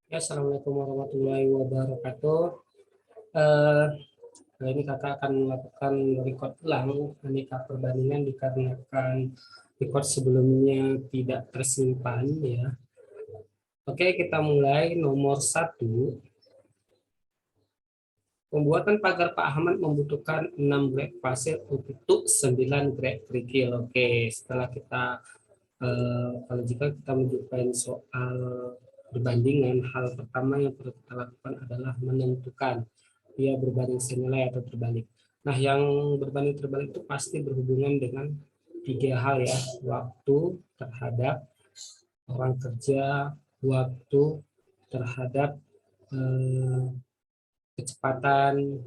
Ya, Assalamualaikum warahmatullahi wabarakatuh. Eh, Kali ini kakak akan melakukan record ulang aneka perbandingan dikarenakan record sebelumnya tidak tersimpan ya. Oke, kita mulai nomor satu. Pembuatan pagar Pak Ahmad membutuhkan 6 grek pasir untuk 9 grek kerikil. Oke, setelah kita kalau jika kita menunjukkan soal perbandingan, hal pertama yang perlu kita lakukan adalah menentukan dia berbanding senilai atau terbalik. Nah, yang berbanding terbalik itu pasti berhubungan dengan tiga hal ya, waktu terhadap orang kerja, waktu terhadap eh, kecepatan,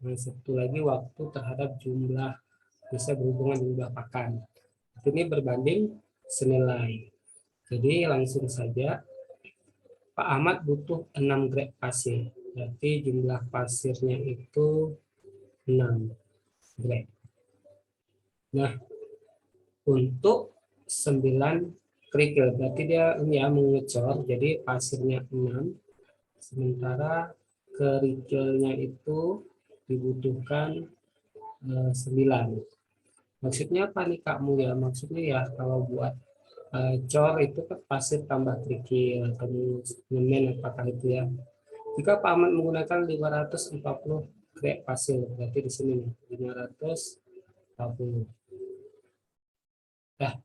dan satu lagi waktu terhadap jumlah, bisa berhubungan jumlah pakan. Ini berbanding senilai. Jadi langsung saja Pak Ahmad butuh 6 grek pasir. Berarti jumlah pasirnya itu 6 grek. Nah, untuk 9 kerikil, berarti dia ini ya mengecor, jadi pasirnya 6, sementara kerikilnya itu dibutuhkan 9. Maksudnya apa nih Kak Mulia? Maksudnya ya kalau buat cor itu kan pasir tambah kerikil, kemudian apakah itu ya? Jika Pak Ahmad menggunakan 540 grek pasir, berarti di sini nih 540. Nah,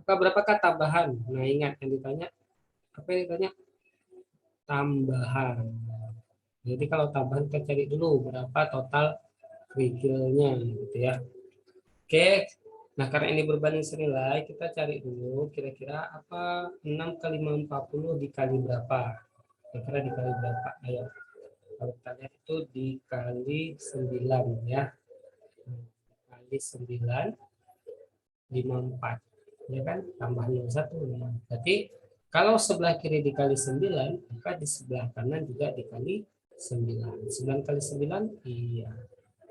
maka berapakah tambahan? Nah, ingat yang ditanya, apa yang ditanya? Tambahan. Jadi kalau tambahan kita cari dulu berapa total kerikilnya gitu ya. Oke. Nah, karena ini berbanding senilai, kita cari dulu kira-kira apa 6 kali 540 dikali berapa? Kira-kira dikali berapa? Ayo. Kalau kita lihat itu dikali 9 ya. Kali 9 54. Ya kan? Tambah 1 5. Berarti kalau sebelah kiri dikali 9, maka di sebelah kanan juga dikali 9. 9 kali 9, iya.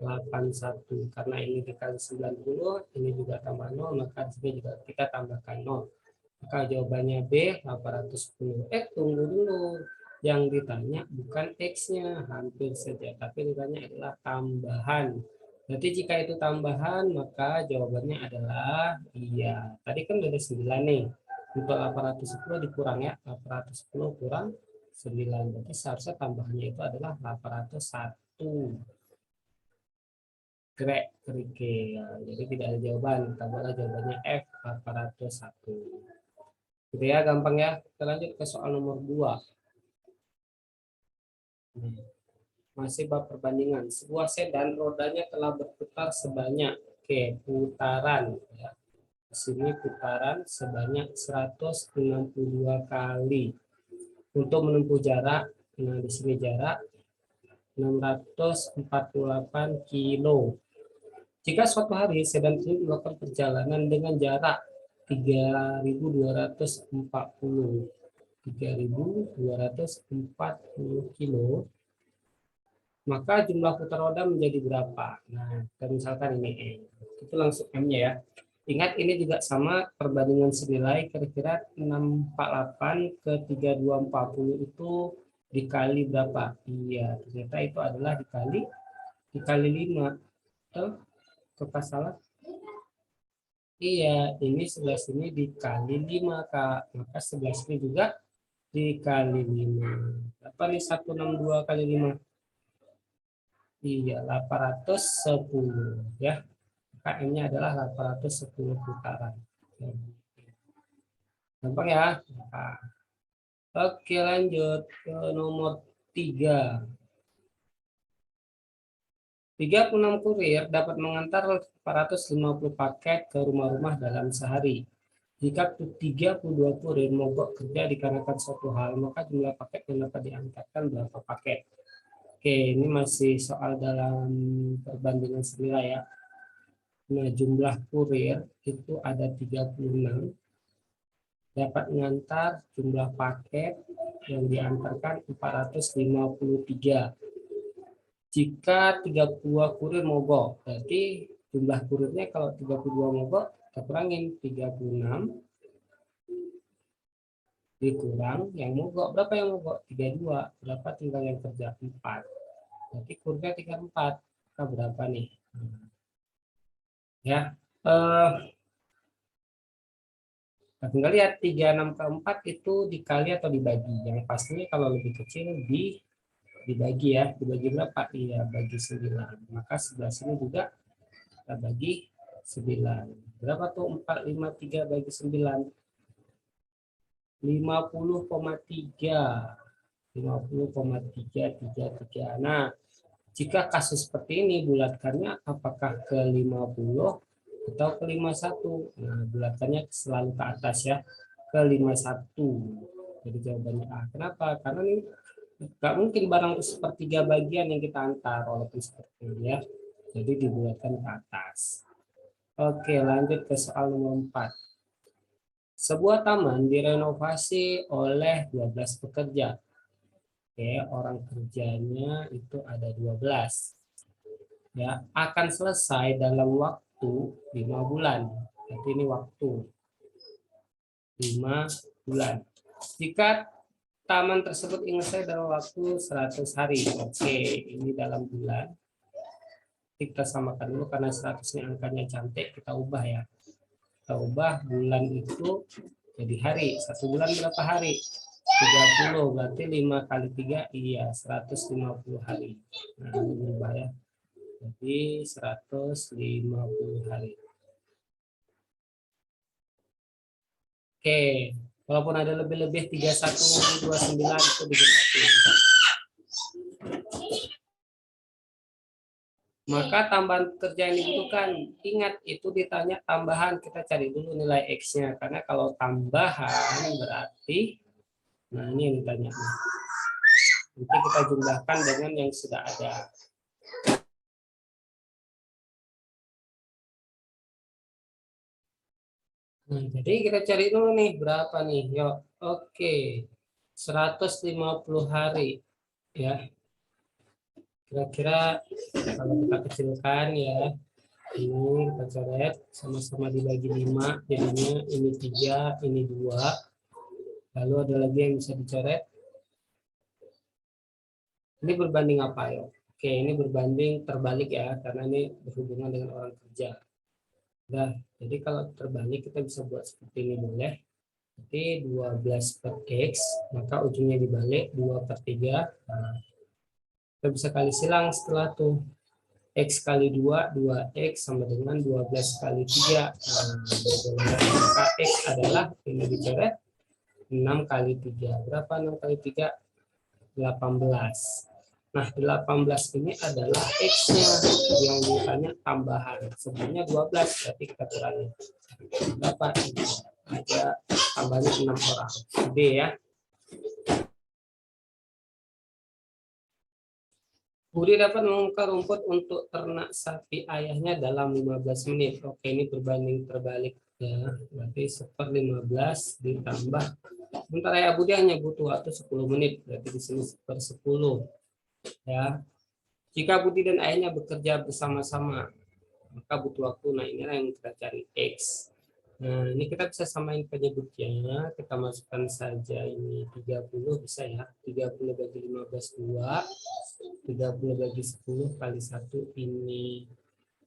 81. Karena ini dikali 90, ini juga tambah 0, maka di sini juga kita tambahkan 0. Maka jawabannya B, 810. Tunggu dulu. Yang ditanya bukan X-nya, hampir saja. Tapi ditanya adalah tambahan. Berarti jika itu tambahan, maka jawabannya adalah iya. Tadi kan ada 9 nih. Untuk 810 dikurang ya. 810 kurang 9. Berarti seharusnya tambahannya itu adalah 801 grek kerikil. Jadi tidak ada jawaban. Tambahlah jawabannya F, 801. Gitu ya, gampang ya. Kita lanjut ke soal nomor 2. Masih bab perbandingan. Sebuah sedan rodanya telah berputar sebanyak, oke, putaran ya. Di sini putaran sebanyak 162 kali. Untuk menempuh jarak, nah di sini jarak 648 kilo. Jika suatu hari sedan ini melakukan perjalanan dengan jarak 3.240 kilo, maka jumlah putar roda menjadi berapa? Nah, kita misalkan ini E. Itu langsung M-nya ya. Ingat ini juga sama perbandingan senilai, kira-kira 648 ke 3240 itu dikali berapa? Iya, ternyata itu adalah dikali 5. Tuh, ke salah? Iya, ini sebelah sini dikali 5 Kak. Maka sebelah sini juga dikali 5. Apa nih 162 kali 5? Iya, 810 ya. KM-nya adalah 810 putaran. Gampang ya? Nah, oke, lanjut ke nomor 3. 36 kurir dapat mengantar 450 paket ke rumah-rumah dalam sehari. Jika 32 kurir mogok kerja dikarenakan suatu hal, maka jumlah paket yang dapat diantarkan berapa paket? Oke, ini masih soal dalam perbandingan senilai ya. Nah, jumlah kurir itu ada 36, dapat mengantar jumlah paket yang diantarkan 453. Jika 32 kurir mogok, berarti jumlah kurirnya kalau 32 mogok, kita kurangin 36 dikurang yang mogok. Berapa yang mogok? 32. Berapa tinggal yang kerja? 4. Berarti kurnya 34. Maka berapa nih? Ya. Tinggal lihat 36 ke 4 itu dikali atau dibagi. Yang pastinya kalau lebih kecil dibagi ya. Dibagi berapa? Iya, bagi 9. Maka sebelah sini juga kita bagi 9. Berapa tuh 453 bagi 9? 50,3. 50,333. Nah, jika kasus seperti ini, bulatkannya apakah ke 50 atau ke 51? Nah, bulatkannya selalu ke atas ya, ke 51. Jadi jawabannya A. Kenapa? Karena ini nggak mungkin barang sepertiga bagian yang kita antar, walaupun seperti ini ya. Jadi dibulatkan ke atas. Oke, lanjut ke soal nomor 4. Sebuah taman direnovasi oleh 12 pekerja. Oke, orang kerjanya itu ada 12. Ya, akan selesai dalam waktu 5 bulan. Jadi ini waktu 5 bulan. Jika taman tersebut ingin selesai dalam waktu 100 hari. Oke, ini dalam bulan. Kita samakan dulu karena 100 ini angkanya cantik, kita ubah ya. Kita ubah bulan itu jadi hari. 1 bulan berapa hari? 30, berarti 5 kali 3, iya 150 hari. Nah, ini berubah ya. Jadi 150 hari. Oke, walaupun ada lebih-lebih 3129 itu diganti. Maka tambahan kerja yang dibutuhkan, ingat itu ditanya tambahan, kita cari dulu nilai X-nya. Karena kalau tambahan berarti, nah ini yang ditanya. Nanti kita jumlahkan dengan yang sudah ada. Nah, jadi kita cari dulu nih, berapa nih? Yuk, oke. 150 hari. Ya, kira-kira kalau kita kecilkan ya, ini kita coret sama-sama dibagi 5, jadinya ini 3, ini 2. Lalu ada lagi yang bisa dicoret. Ini berbanding apa ya? Oke, ini berbanding terbalik ya, karena ini berhubungan dengan orang kerja. Nah, jadi kalau terbalik kita bisa buat seperti ini boleh. Jadi 12 per X, maka ujungnya dibalik 2 per 3. Nah, kita bisa kali silang setelah tuh. X kali 2, 2X sama dengan 12 kali 3. Nah, maka X adalah, ini dicoret, 6 kali 3. Berapa 6 kali 3? 18. Nah, 18 ini adalah X-nya yang ditanya tambahan. Sebenarnya 12, berarti kita kurangi. Berapa? Ada tambahnya 6 orang. D ya. Budi dapat membongkar rumput untuk ternak sapi ayahnya dalam 15 menit. Oke, ini berbanding terbalik ya. Berarti 1/15 ditambah. Sementara ayah Budi hanya butuh waktu 10 menit. Berarti di sini 1/10 ya. Jika Budi dan ayahnya bekerja bersama-sama, maka butuh waktu. Nah, ini yang kita cari X. Nah, ini kita bisa samain penyebutnya. Kita masukkan saja ini 30 bisa ya. 30 bagi 15 2. 30 bagi 10 kali 1 ini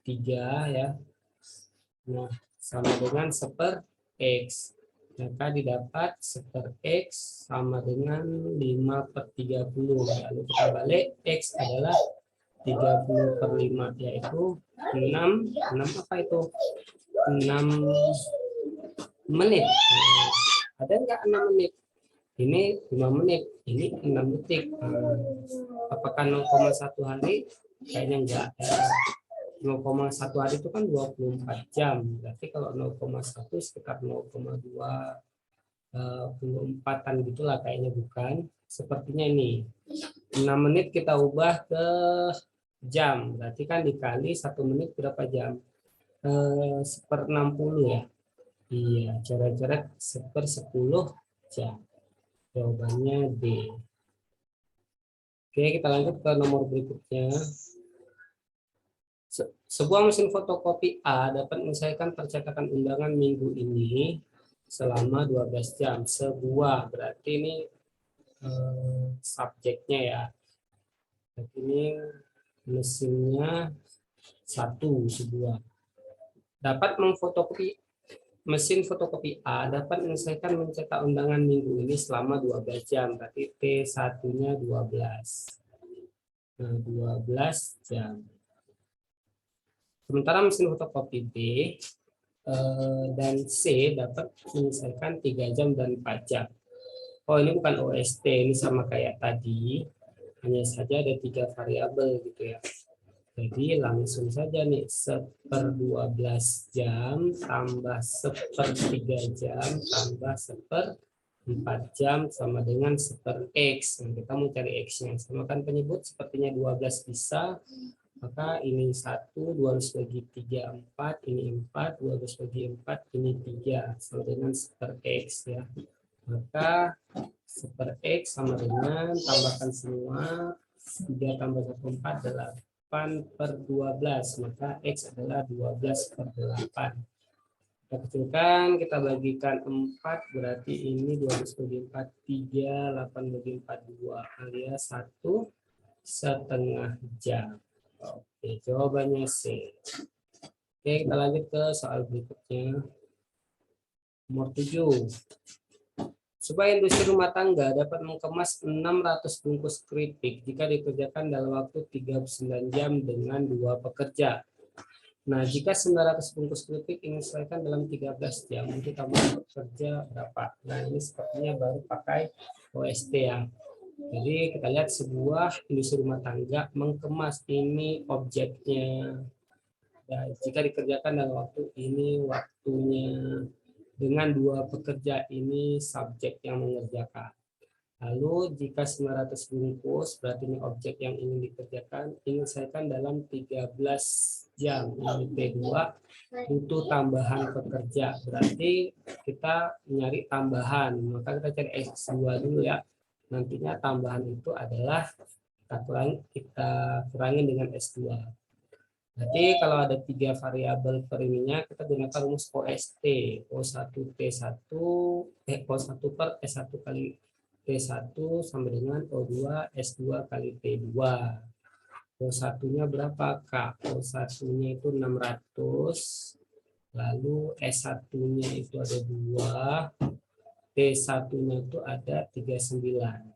3 ya. Nah, sama dengan 1/X. Maka didapat 1/X sama dengan 5 per 30. Lalu kita balik, X adalah 30 per 5, yaitu 6. 6 apa itu? 6 menit. Ada nggak 6 menit? Ini 5 menit, ini 6 detik. Apakah 0,1 hari? Kayaknya enggak. 0,1 hari itu kan 24 jam. Berarti kalau 0,1 sekitar 0,24-an gitulah kayaknya, bukan. Sepertinya ini. 6 menit kita ubah ke jam. Berarti kan dikali 1 menit berapa jam? 1/60 ya. Iya, coret-coret 1/10 jam. Jawabannya D. Oke, kita lanjut ke nomor berikutnya. Sebuah mesin fotokopi A dapat menyelesaikan percetakan undangan minggu ini selama 12 jam. Sebuah berarti ini subjeknya ya. Berarti ini mesinnya satu, sebuah. Dapat memfotokopi mesin fotokopi A dapat menyelesaikan mencetak undangan minggu ini selama 12 jam. Berarti T1-nya 12. Nah, 12 jam. Sementara mesin fotokopi B dan C dapat menyelesaikan 3 jam dan 4 jam. Oh, ini bukan OST, ini sama kayak tadi. Hanya saja ada 3 variabel gitu ya. Jadi langsung saja nih 1/12 jam tambah 1/3 jam tambah 1/4 jam sama dengan 1/x. Nah, kita mau cari x-nya. Samakan penyebut sepertinya 12 bisa. Maka ini 1, 12 bagi 3, 4, ini 4, 12 bagi 4, ini 3. Sama dengan 1/x ya. Maka 1/x sama dengan, tambahkan semua, 3 tambah 1, 4 adalah 8/12, maka X adalah 12/8. Kita kecilkan, kita bagikan 4, berarti ini 12 bagi 4, 3, 8 bagi 4, 2, alias 1,5 jam. Oke, jawabannya C. Oke, kita lanjut ke soal berikutnya. Nomor 7. Supaya industri rumah tangga dapat mengemas 600 bungkus keripik jika dikerjakan dalam waktu 39 jam dengan 2 pekerja. Nah, jika 900 bungkus keripik ingin diselesaikan dalam 13 jam, untuk tambahan pekerja berapa? Nah, ini sepertinya baru pakai OST ya. Jadi kita lihat sebuah industri rumah tangga mengemas, ini objeknya. Nah, jika dikerjakan dalam waktu ini waktunya. Dengan 2 pekerja, ini subjek yang mengerjakan. Lalu jika 900 bungkus, berarti ini objek yang ingin dikerjakan, ingin diselesaikan dalam 13 jam. Ini P2, butuh tambahan pekerja. Berarti kita nyari tambahan, maka kita cari X2 dulu ya. Nantinya tambahan itu adalah kita kurangi dengan S2. Jadi kalau ada 3 variabel per ininya, kita gunakan rumus OST. O1T1, O1 per S1 kali T1 sama dengan O2 S2 kali T2. O1-nya berapa, Kak? O1-nya itu 600. Lalu S1-nya itu ada 2. T1-nya itu ada 39.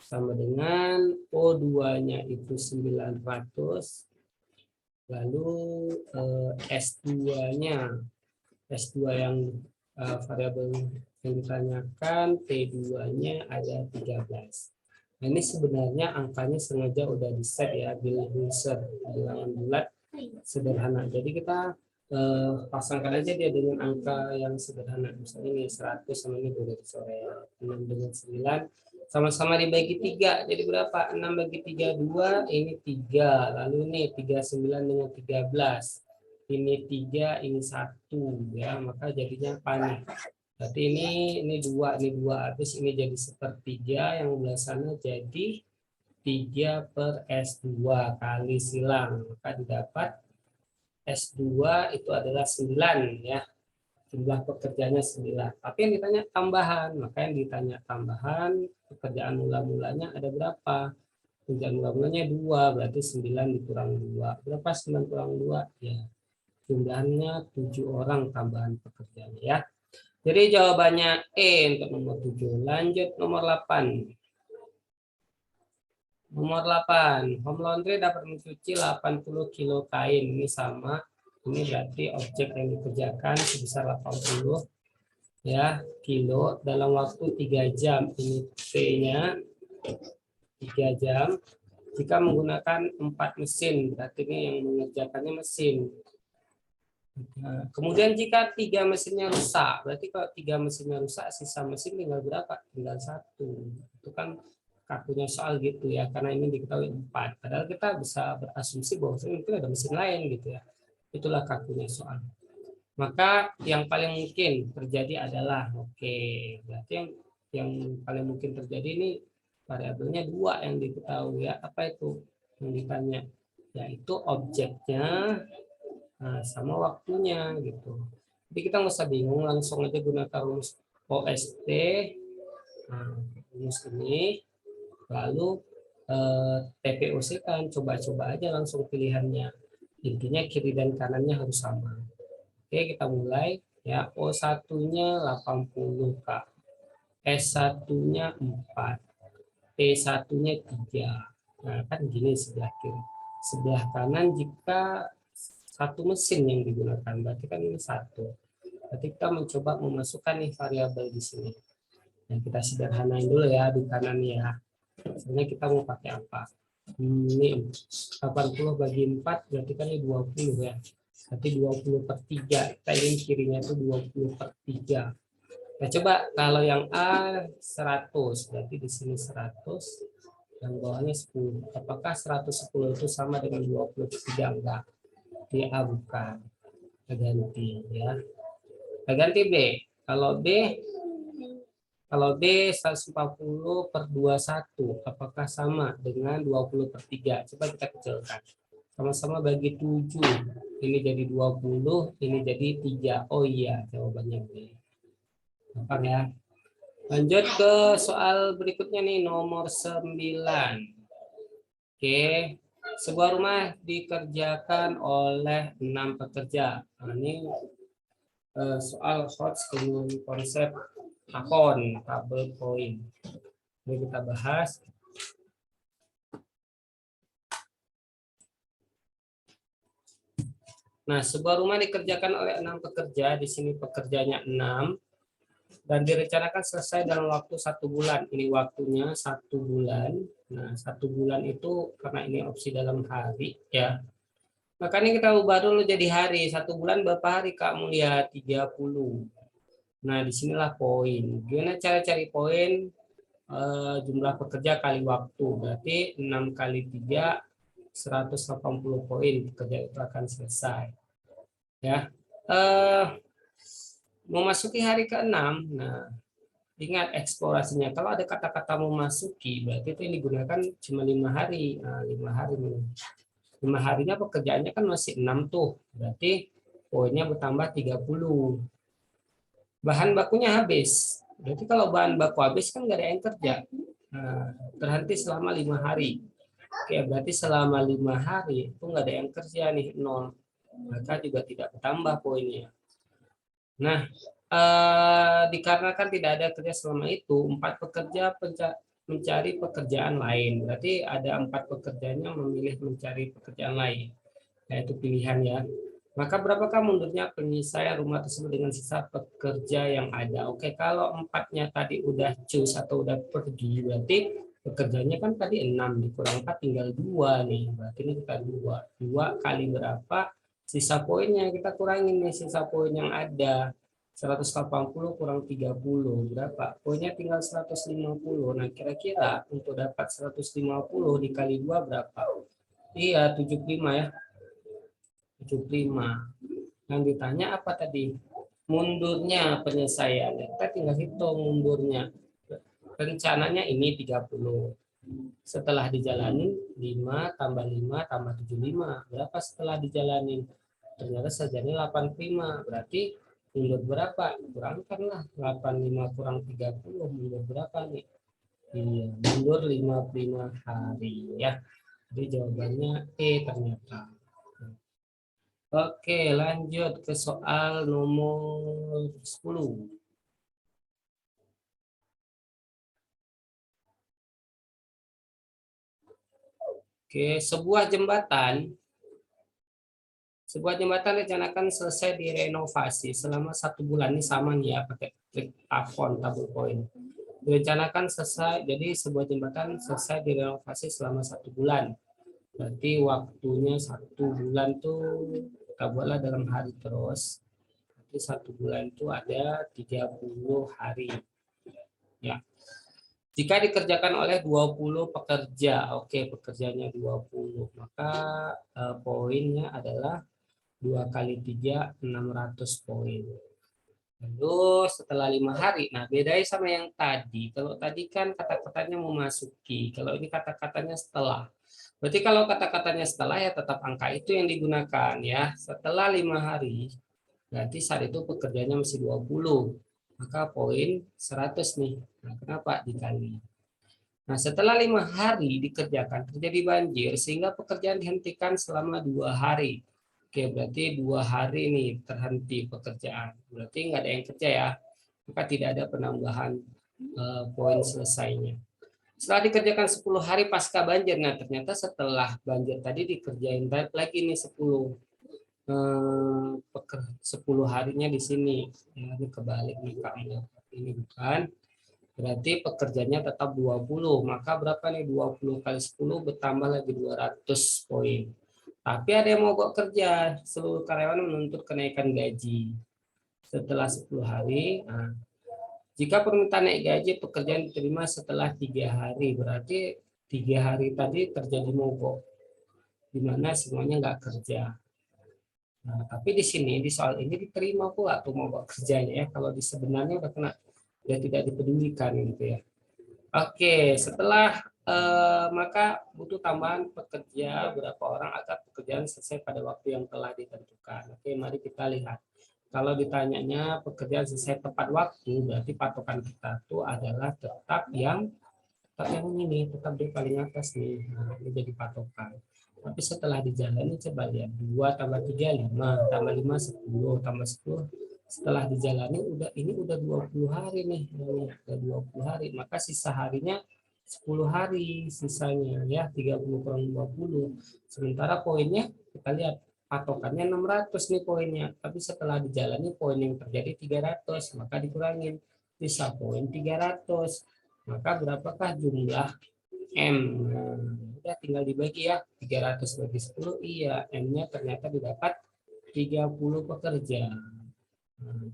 Sama dengan O2-nya itu 900. Lalu S2-nya, S2 yang variabel yang ditanyakan, T2-nya ada 13. Nah, ini sebenarnya angkanya sengaja udah di set ya, bilangan bulat sederhana. Jadi kita pasangkan aja dia dengan angka yang sederhana. Misalnya ini 100 sama ini udah dicoret, 6 dengan 9. Sama-sama dibagi 3, jadi berapa? 6 bagi 3, 2, ini 3. Lalu ini 39 dengan 13. Ini 3, ini 1. Ya, maka jadinya apa nih? Berarti ini 2, ini 2. Habis ini jadi 1/3, yang belah sana jadi 3 per S2 kali silang. Maka didapat S2 itu adalah 9 ya. Jumlah pekerjaannya 9. Tapi yang ditanya tambahan, maka yang ditanya tambahan pekerjaan mula-mulanya ada berapa? Pekerjaan mula-mulanya 2, berarti 9 dikurang 2. Berapa 9 kurang 2? Ya, jumlahnya 7 orang tambahan pekerjaannya ya. Jadi jawabannya E untuk nomor 7. Lanjut nomor 8. Nomor 8, home laundry dapat mencuci 80 kilo kain. Ini sama. Ini berarti objek yang dikerjakan sebesar 80 ya kilo dalam waktu 3 jam. Ini P-nya 3 jam. Jika menggunakan 4 mesin, berarti ini yang mengerjakannya mesin. Nah, kemudian jika 3 mesinnya rusak, berarti kalau 3 mesinnya rusak, sisa mesin tinggal berapa? Tinggal 1. Itu kan kakunya soal gitu ya, karena ini diketahui 4. Padahal kita bisa berasumsi bahwa mungkin ada mesin lain gitu ya. Itulah kakunya soal. Maka yang paling mungkin terjadi adalah berarti yang paling mungkin terjadi ini variabelnya 2 yang diketahui ya. Apa itu yang ditanya? Yaitu objeknya sama waktunya gitu. Jadi kita nggak usah bingung, langsung aja gunakan rumus OST. Nah, rumus ini, lalu TPOC kan, coba-coba aja langsung pilihannya. Intinya kiri dan kanannya harus sama. Oke, kita mulai. Ya, O1-nya 80 Kak. S1-nya 4. T1-nya 3. Nah, kan gini sebelah kiri. Sebelah kanan jika satu mesin yang digunakan, berarti kan ini satu. Berarti kita mencoba memasukkan nih variabel di sini. Yang kita sederhanain dulu ya di kanan ya. Misalnya kita mau pakai apa? Ini 80 bagi 4 berarti kan ini 20 ya. Berarti 20/3. Kita ingin kirinya itu 20/3. Nah, coba kalau yang A 100, berarti di sini 100, yang bawahnya 10. Apakah 110 itu sama dengan 23? Enggak. Di A bukan. Kita ganti ya. Kita ganti B. Kalau B 140/21, apakah sama dengan 20/3? Coba kita kecilkan. Sama-sama bagi 7. Ini jadi 20, ini jadi 3. Oh iya, jawabannya B. Gampang ya. Lanjut ke soal berikutnya nih, nomor 9. Oke. Sebuah rumah dikerjakan oleh 6 pekerja. Nah, ini soal HOTS dengan konsep akon, tabel poin. Ini kita bahas. Nah, sebuah rumah dikerjakan oleh 6 pekerja. Di sini pekerjanya 6 dan direncanakan selesai dalam waktu 1 bulan. Ini waktunya 1 bulan. Nah, 1 bulan itu karena ini opsi dalam hari ya. Makanya kita ubah dulu jadi hari. 1 bulan berapa hari Kak Mulia? 30. Nah, disinilah poin. Gimana cara cari poin? Jumlah pekerja kali waktu. Berarti 6 kali 3, 180 poin. Pekerja itu akan selesai. Ya. Memasuki hari ke-6. Nah, ingat eksplorasinya. Kalau ada kata-kata memasuki, berarti itu yang digunakan cuma 5 hari. Nah, 5 hari. 5 harinya pekerjaannya kan masih 6 tuh. Berarti poinnya bertambah 30. Bahan bakunya habis. Berarti kalau bahan baku habis kan nggak ada yang kerja. Nah, terhenti selama 5 hari. Oke, berarti selama 5 hari itu nggak ada yang kerja nih, 0. Maka juga tidak bertambah poinnya. Nah, dikarenakan tidak ada kerja selama itu, 4 pekerja mencari pekerjaan lain. Berarti ada 4 pekerjanya memilih mencari pekerjaan lain. Yaitu pilihan ya. Maka berapakah mundurnya penyelesaian rumah tersebut dengan sisa pekerja yang ada? Oke, kalau 4-nya tadi udah cus atau udah pergi, berarti pekerjanya kan tadi 6, dikurang 4 tinggal 2 nih. Berarti ini kita 2. 2 kali berapa? Sisa poinnya kita kurangin nih, sisa poin yang ada. 180 kurang 30 berapa? Poinnya tinggal 150. Nah, kira-kira untuk dapat 150 dikali 2 berapa? Iya, 75 ya. 75. Yang ditanya apa tadi? Mundurnya penyelesaian. Kita tinggal hitung mundurnya. Rencananya ini 30. Setelah dijalani 5 tambah 5 tambah 75. Berapa setelah dijalani? Ternyata saja 85. Berarti mundur berapa? Kurangkanlah 85 kurang 30. Mundur berapa nih? Iya, mundur 55 hari ya. Jadi jawabannya E ternyata. Oke, lanjut ke soal nomor 10. Oke, sebuah jembatan rencanakan selesai direnovasi selama 1 bulan. Ini sama nih ya, pakai trik tabel poin. Direncanakan selesai, jadi sebuah jembatan selesai direnovasi selama 1 bulan. Berarti waktunya 1 bulan tuh kita buatlah dalam hari terus. Berarti 1 bulan itu ada 30 hari. Ya. Jika dikerjakan oleh 20 pekerja, oke pekerjanya 20, maka poinnya adalah 2 kali 3, 600 poin. Lalu setelah 5 hari, nah bedanya sama yang tadi. Kalau tadi kan kata-katanya memasuki, kalau ini kata-katanya setelah. Berarti kalau kata-katanya setelah ya tetap angka itu yang digunakan ya. Setelah 5 hari, Berarti saat itu pekerjaannya masih 20. Maka poin 100 nih. Nah, kenapa? Dikali. Nah, setelah 5 hari dikerjakan, terjadi banjir, sehingga pekerjaan dihentikan selama 2 hari. Oke, berarti 2 hari nih terhenti pekerjaan. Berarti nggak ada yang kerja ya. Maka tidak ada penambahan poin selesainya. Setelah dikerjakan 10 hari pasca banjir, nah ternyata setelah banjir tadi dikerjain lagi nih 10 harinya di sini. Ya, ini kebalik nih Kak. Ini bukan. Berarti pekerjanya tetap 20. Maka berapa nih 20 kali 10 bertambah lagi 200 poin. Tapi ada yang mogok kerja. Seluruh karyawan menuntut kenaikan gaji. Setelah 10 hari, nah, jika permintaan naik gaji pekerjaan diterima setelah 3 hari. Berarti 3 hari tadi terjadi mogok. Di mana semuanya nggak kerja. Nah, tapi di sini di soal ini diterima pula tuh mogok kerjanya ya. Kalau di sebenarnya udah kena ya tidak dipedulikan gitu ya. Oke, setelah maka butuh tambahan pekerja berapa orang agar pekerjaan selesai pada waktu yang telah ditentukan. Oke, mari kita lihat. Kalau ditanyanya pekerjaan selesai tepat waktu, berarti patokan kita itu adalah tetap yang ini, tetap di paling atas nih. Nah, ini jadi patokan. Tapi setelah dijalani coba lihat 2 tambah 3 5 tambah 5 10 tambah 10. Setelah dijalani ini udah 20 hari nih. Ini udah 20 hari, maka sisa harinya 10 hari sisanya ya 30 kurang 20. Sementara poinnya kita lihat patokannya 600 nih poinnya. Tapi setelah dijalani poin yang terjadi 300, maka dikurangin sisa poin 300. Maka berapakah jumlah M? Nah, udah tinggal dibagi ya. 300 bagi 10, iya. M-nya ternyata didapat 30 pekerja. Nah,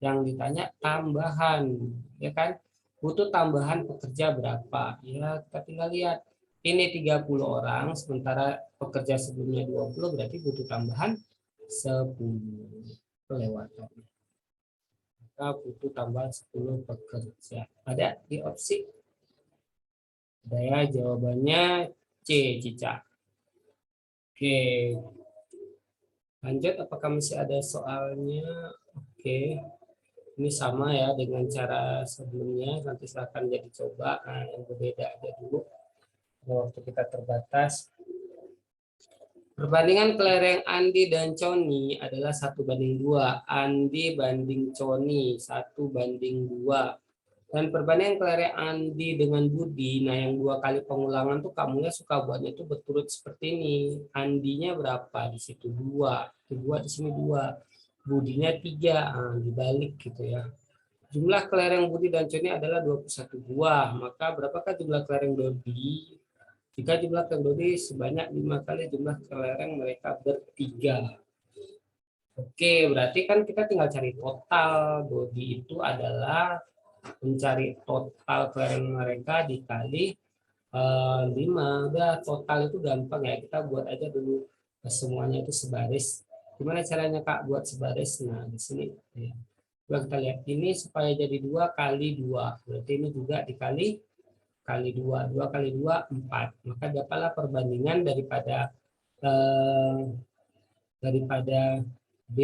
yang ditanya tambahan, ya kan? Butuh tambahan pekerja berapa? Ya, kita tinggal lihat. Ini 30 orang, sementara pekerja sebelumnya 20, berarti butuh tambahan 10. Kelewatan. Maka butuh tambahan 10 pekerja. Ada di opsi? Saya jawabannya C, Cica. Oke, lanjut. Apakah masih ada soalnya? Oke, ini sama ya dengan cara sebelumnya. Nanti silahkan jadi coba. Nah, yang berbeda aja dulu. Waktu kita terbatas. Perbandingan kelereng Andi dan Coni adalah 1:2. Andi banding Coni 1:2. Dan perbandingan kelereng Andi dengan Budi, nah yang 2 kali pengulangan tuh kamunya suka buatnya tuh berturut seperti ini. Andinya berapa? Di situ 2, di 2 di sini 2. Budinya 3, nah, dibalik gitu ya. Jumlah kelereng Budi dan Coni adalah 21 buah. Maka berapakah jumlah kelereng Dodi? Jika jumlah kelereng Dodi sebanyak 5 kali jumlah kelereng mereka bertiga. Oke, berarti kan kita tinggal cari total. Dodi itu adalah mencari total kelereng mereka dikali 5. Udah total itu gampang ya, kita buat aja dulu semuanya itu sebaris. Gimana caranya Kak buat sebaris? Nah di sini ya. Kita lihat ini supaya jadi 2 kali 2, berarti ini juga dikali kali 2. 2 kali 2 4. Maka dapatlah perbandingan daripada B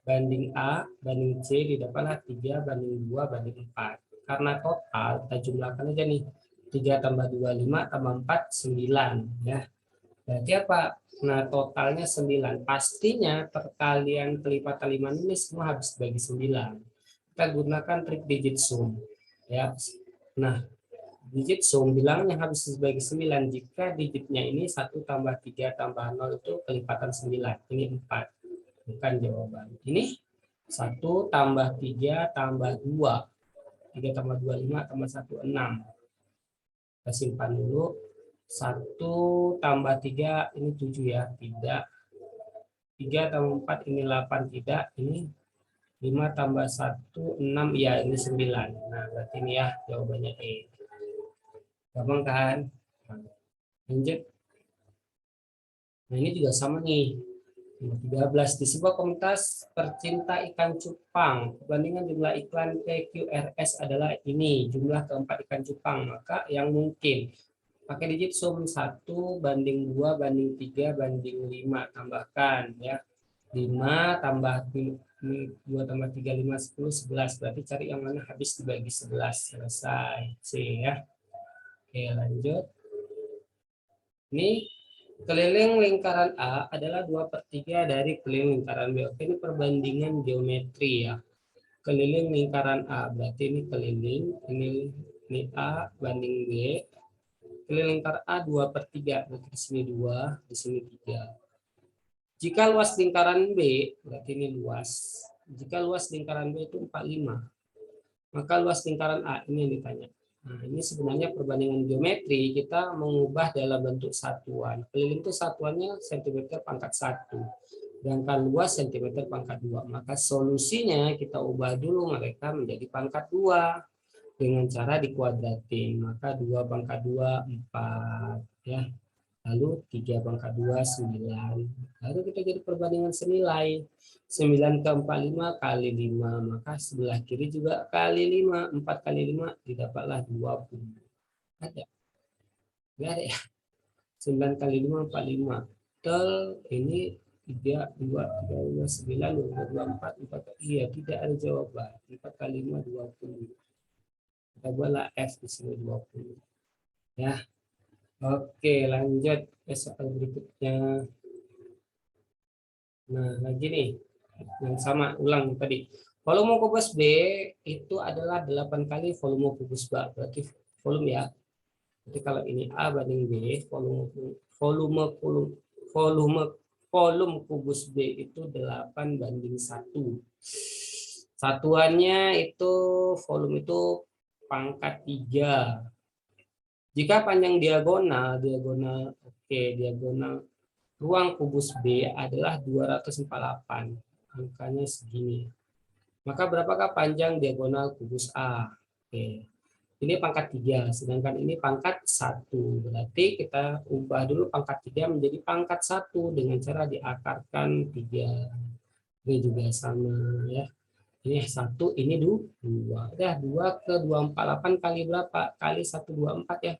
banding A banding C didapatlah 3 banding 2 banding 4. Karena total kita jumlahkan aja nih. 3 tambah 2 5 tambah 4 9 ya. Berarti apa? Nah, totalnya 9. Pastinya perkalian kelipatan 5 ini semua habis bagi 9. Kita gunakan trik digit sum ya. Nah, digit sum bilangnya habis bagi 9 jika digitnya ini 1 tambah 3 tambah 0 itu kelipatan 9. Ini 4. Bukan jawaban. Ini 1 tambah 3 tambah 2. 3 tambah 2 5 tambah 1 6. Kita simpan dulu. 1 tambah 3 ini 7 ya. Tidak. 3 tambah 4 ini 8 tidak. Ini 5 tambah 1 6 ya ini 9. Nah, berarti ini ya jawabannya E. Gampang kan? Lanjut. Nah, ini juga sama nih. 13 di sebuah komunitas percinta ikan cupang, perbandingan jumlah iklan PQRS adalah ini, jumlah keempat ikan cupang, maka yang mungkin pakai digit sum 1 banding 2 banding 3 banding 5 tambahkan ya. 5 tambah 2 tambah 3, 5, 10, 11. Berarti cari yang mana habis dibagi 11. Selesai. C ya. Oke, lanjut. Ini keliling lingkaran A adalah 2/3 dari keliling lingkaran B. Oke, ini perbandingan geometri ya. Keliling lingkaran A, berarti ini keliling, ini A banding B. Keliling lingkar A 2/3, berarti di sini 2, di sini 3. Jika luas lingkaran B, berarti ini luas. Jika luas lingkaran B itu 45, maka luas lingkaran A ini yang ditanya. Nah, ini sebenarnya perbandingan geometri, kita mengubah dalam bentuk satuan. Keliling itu satuannya cm pangkat 1. Sedangkan luas cm pangkat 2. Maka solusinya kita ubah dulu mereka menjadi pangkat 2 dengan cara dikuadratin. Maka 2 pangkat 2, 4. Ya. Lalu 3 pangkat 2, 9. Lalu kita jadi perbandingan senilai. 9 ke 45 kali 5. Maka sebelah kiri juga kali 5. 4 kali 5 didapatlah 20. Ada? Enggak ada ya? 9 kali 5, 45. Tel, ini 3, 2, 3, 2, 9, 2, 4, 4. Iya, tidak ada jawaban. 4 kali 5, 20. Kita buatlah F di sini 20. Ya. Oke, lanjut ke soal berikutnya. Nah, lagi nih. Yang sama, ulang tadi. Volume kubus B itu adalah 8 kali volume kubus B. Berarti volume ya. Jadi kalau ini A banding B, volume kubus B itu 8/1. Satuannya itu volume itu pangkat 3. Jika panjang diagonal ruang kubus B adalah 248. Angkanya segini. Maka berapakah panjang diagonal kubus A? Oke. Ini pangkat 3, sedangkan ini pangkat 1. Berarti kita ubah dulu pangkat 3 menjadi pangkat 1 dengan cara diakarkan 3. Ini juga sama ya. Ini 1, ini 2. Udah 2 ke 248 kali berapa? Kali 124 ya.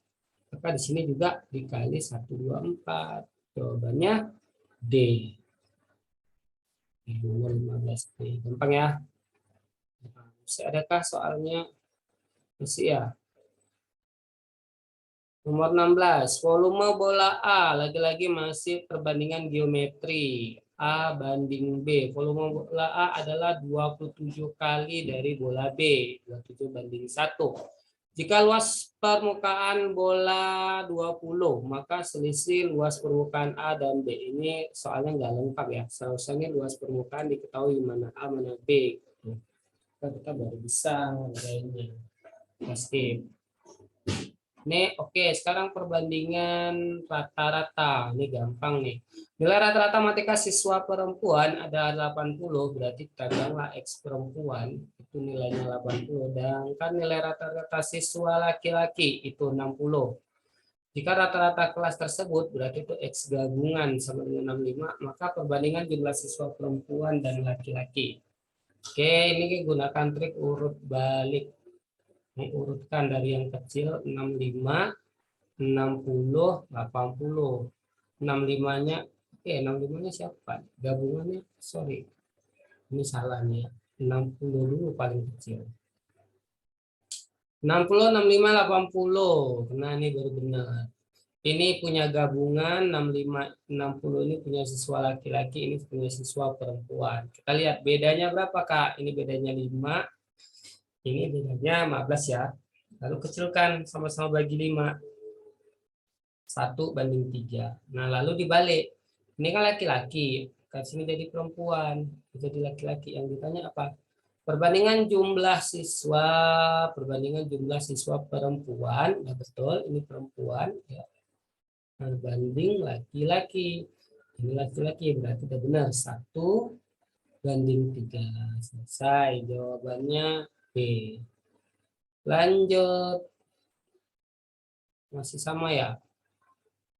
Maka di sini juga dikali 124. Jawabannya D. Nomor 15D. Gampang ya. Masih adakah soalnya? Masih ya. Nomor 16. Volume bola A. Lagi-lagi masih perbandingan geometri. A banding B. Volume bola A adalah 27 kali dari bola B. 27/1. Jika luas permukaan bola 20, maka selisih luas permukaan A dan B. Ini soalnya nggak lengkap ya. Seharusnya luas permukaan diketahui mana A, mana B. Kita baru bisa ngelainnya. Pasti. Nih, oke. Sekarang perbandingan rata-rata. Ini gampang nih. Nilai rata-rata matematika siswa perempuan ada 80, berarti kita bilanglah X perempuan itu nilainya 80. Dan kan nilai rata-rata siswa laki-laki itu 60. Jika rata-rata kelas tersebut berarti itu X gabungan sama dengan 65, maka perbandingan jumlah siswa perempuan dan laki-laki. Oke, ini gunakan trik urut balik. Urutkan dari yang kecil 65, 60, 80. 65-nya, oke, 65-nya siapa? Gabungannya, sorry. Ini salah nih ya. 60 dulu paling kecil. 60, 65, 80. Nah, ini baru benar. Ini punya gabungan 65, 60 ini punya siswa laki-laki, ini punya siswa perempuan. Kita lihat bedanya berapa, Kak? Ini bedanya 5. Ini bedanya 15 ya. Lalu kecilkan sama-sama bagi 5. 1/3. Nah, lalu dibalik. Ini kan laki-laki. Ke sini jadi perempuan. Jadi laki-laki. Yang ditanya apa? Perbandingan jumlah siswa perempuan. Nah, betul, ini perempuan. Ya. Nah, banding laki-laki. Ini laki-laki, berarti sudah benar. 1/3. Selesai. Jawabannya B. Lanjut. Masih sama ya?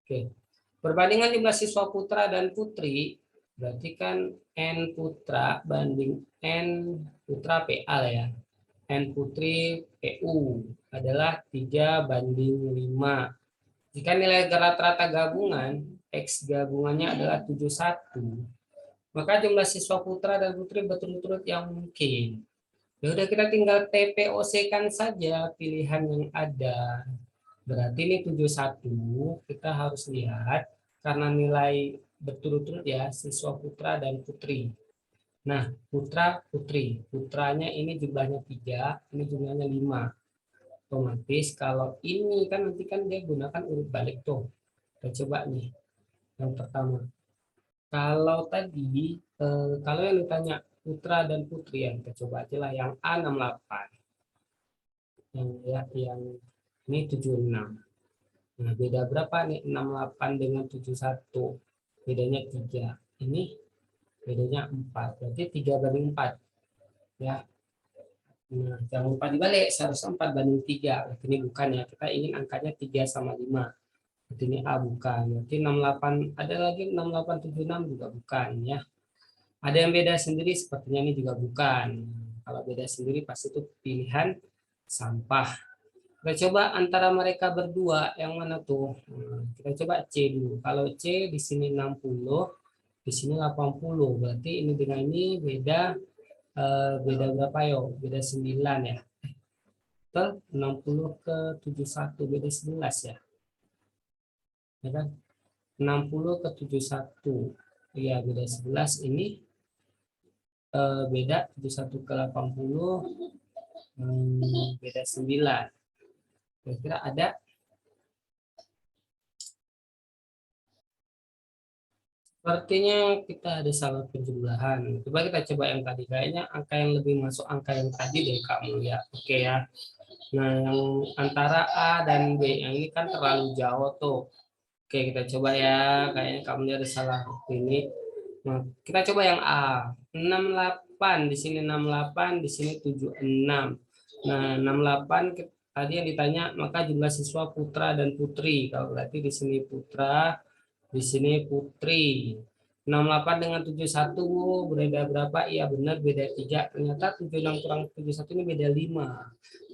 Oke. Perbandingan jumlah siswa putra dan putri, berarti kan N putra banding N putra PA ya. N putri PU adalah 3/5. Jika nilai rata-rata gabungan, X gabungannya adalah 71, Maka jumlah siswa putra dan putri berturut-turut yang mungkin. Ya udah kita tinggal TPOC-kan saja pilihan yang ada. Berarti ini 71 kita harus lihat karena nilai berturut-turut ya siswa putra dan putri. Nah, putra putri. Putranya ini jumlahnya 3, ini jumlahnya 5. Otomatis kalau ini kan nanti kan dia gunakan urut balik tuh. Kita coba nih yang pertama. Kalau tadi kalau yang ditanya putra dan putri yang kita coba aja lah yang A68. Yang ini 76. Nah, beda berapa nih 68 dengan 71? Bedanya 3. Ini bedanya 4. Berarti 3/4 ya. Nah, jangan lupa dibalik, seharusnya 4/3. Berarti ini bukan ya. Kita ingin angkanya 3/5. Berarti ini A bukan. Berarti 68 ada lagi 6876 juga bukan ya. Ada yang beda sendiri sepertinya ini juga bukan. Kalau beda sendiri pasti itu pilihan sampah. Kita coba antara mereka berdua yang mana tuh? Kita coba C dulu. Kalau C di sini 60, di sini 80. Berarti ini dengan ini beda beda berapa yo? Beda 9 ya. Betul? 60 ke 71 beda 11 ya. Ya kan? 60 ke 71. Iya, beda 11 ini beda 71 ke 80 beda 9. Kira-kira ada. Sepertinya kita ada salah penjumlahan. Coba kita coba yang tadi. Kayaknya angka yang lebih masuk angka yang tadi deh kamu ya. Oke ya. Nah, yang antara A dan B yang ini kan terlalu jauh tuh. Oke, kita coba ya. Kayaknya kamu ada salah ini. Nah, kita coba yang A. 68 di sini 68, di sini 76. Nah, 68 tadi yang ditanya maka jumlah siswa putra dan putri. Kalau berarti di sini putra, di sini putri. 68 dengan 71 beda berapa? Iya benar beda 3. Ternyata 76 kurang 71 ini beda 5.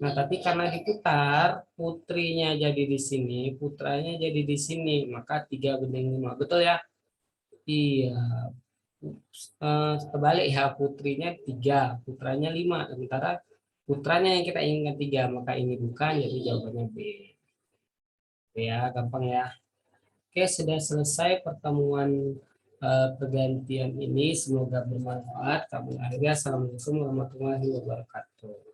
Nah, tapi karena diputar, putrinya jadi di sini, putranya jadi di sini, maka 3/5. Betul ya? Iya. Kebalik ya, putrinya 3, putranya 5. Sementara putranya yang kita inginkan 3, maka ini bukan, jadi jawabannya B. Ya, gampang ya. Oke, sudah selesai pertemuan pergantian ini. Semoga bermanfaat. Kami akhirnya, assalamualaikum warahmatullahi wabarakatuh.